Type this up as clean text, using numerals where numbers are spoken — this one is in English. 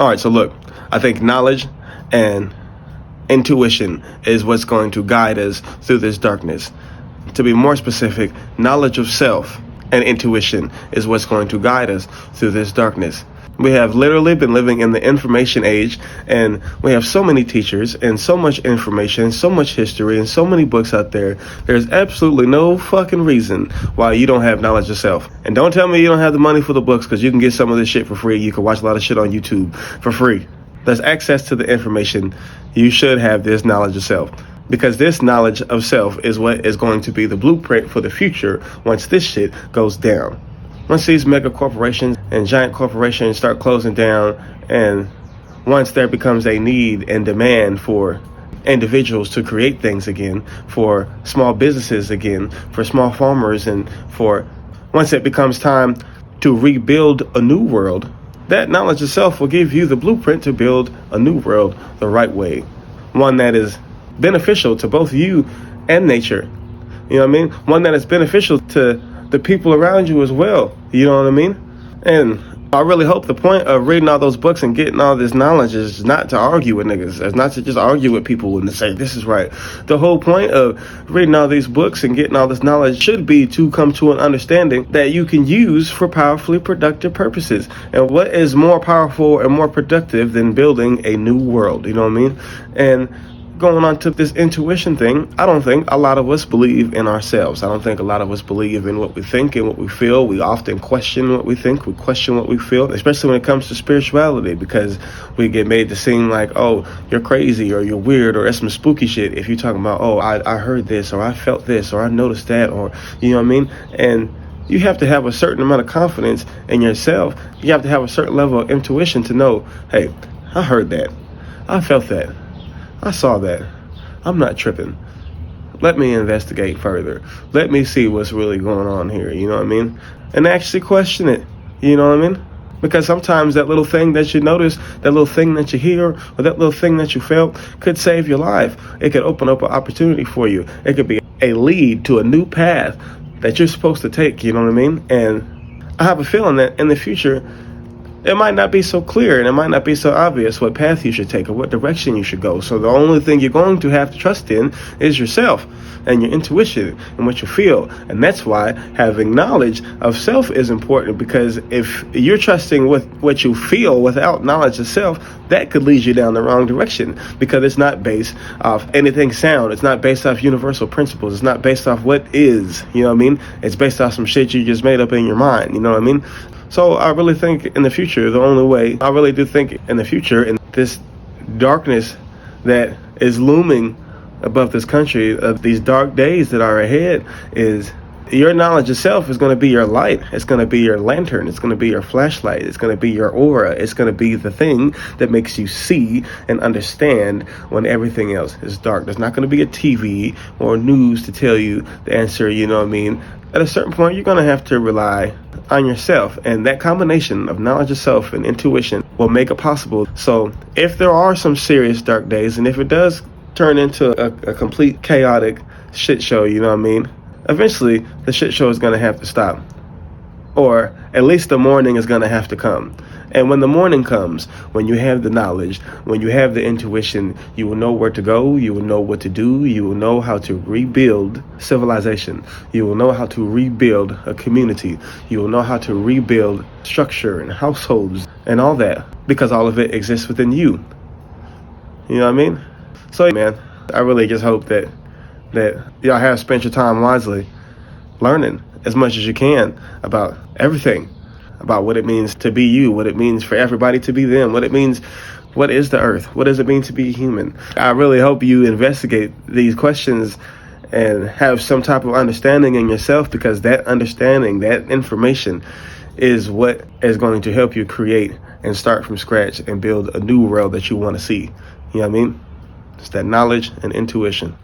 All right, so look, I think knowledge and intuition is what's going to guide us through this darkness. To be more specific, knowledge of self and intuition is what's going to guide us through this darkness. We have literally been living in the information age, and we have so many teachers and so much information, so much history, and so many books out there. There's absolutely no fucking reason why you don't have knowledge of self. And don't tell me you don't have the money for the books, because you can get some of this shit for free. You can watch a lot of shit on YouTube for free. There's access to the information. You should have this knowledge of self, because this knowledge of self is what is going to be the blueprint for the future once this shit goes down. Once these mega corporations and giant corporations start closing down, and once there becomes a need and demand for individuals to create things again, for small businesses again, for small farmers, and for once it becomes time to rebuild a new world, that knowledge of self will give you the blueprint to build a new world the right way. One that is beneficial to both you and nature. You know what I mean? One that is beneficial to the people around you as well. You know what I mean? And I really hope the point of reading all those books and getting all this knowledge is not to argue with niggas. It's not to just argue with people and say, this is right. The whole point of reading all these books and getting all this knowledge should be to come to an understanding that you can use for powerfully productive purposes. And what is more powerful and more productive than building a new world? You know what I mean? And going on to this intuition thing, I don't think a lot of us believe in ourselves. I don't think a lot of us believe in what we think and what we feel. We often question what we think, we question what we feel, especially when it comes to spirituality, because we get made to seem like, oh, you're crazy or you're weird or that's some spooky shit if you're talking about, oh, I heard this or I felt this or I noticed that, or you know what I mean? And you have to have a certain amount of confidence in yourself. You have to have a certain level of intuition to know, hey, I heard that, I felt that, I saw that. I'm not tripping. Let me investigate further. Let me see what's really going on here, you know what I mean? And actually question it, you know what I mean? Because sometimes that little thing that you notice, that little thing that you hear, or that little thing that you felt could save your life. It could open up an opportunity for you. It could be a lead to a new path that you're supposed to take, you know what I mean? And I have a feeling that in the future, it might not be so clear and it might not be so obvious what path you should take or what direction you should go. So the only thing you're going to have to trust in is yourself and your intuition and what you feel. And that's why having knowledge of self is important, because if you're trusting with what you feel without knowledge of self, that could lead you down the wrong direction, because it's not based off anything sound. It's not based off universal principles. It's not based off what is, you know what I mean? It's based off some shit you just made up in your mind, you know what I mean? So I really think in the future, the only way, I really do think in the future, in this darkness that is looming above this country, of these dark days that are ahead, is your knowledge of self is going to be your light. It's going to be your lantern. It's going to be your flashlight. It's going to be your aura. It's going to be the thing that makes you see and understand when everything else is dark. There's not going to be a TV or news to tell you the answer, you know what I mean? At a certain point, you're going to have to rely on yourself, and that combination of knowledge of self and intuition will make it possible. So if there are some serious dark days, and if it does turn into a complete chaotic shit show, you know what I mean, eventually the shit show is going to have to stop, or at least the morning is going to have to come. And when the morning comes, when you have the knowledge, when you have the intuition, you will know where to go, you will know what to do, you will know how to rebuild civilization, you will know how to rebuild a community, you will know how to rebuild structure and households and all that, because all of it exists within you. You know what I mean? So, man, I really just hope that y'all have spent your time wisely learning as much as you can about everything, about what it means to be you, what it means for everybody to be them, what it means, what is the earth, what does it mean to be human. I really hope you investigate these questions and have some type of understanding in yourself, because that understanding, that information is what is going to help you create and start from scratch and build a new world that you want to see. You know what I mean? It's that knowledge and intuition.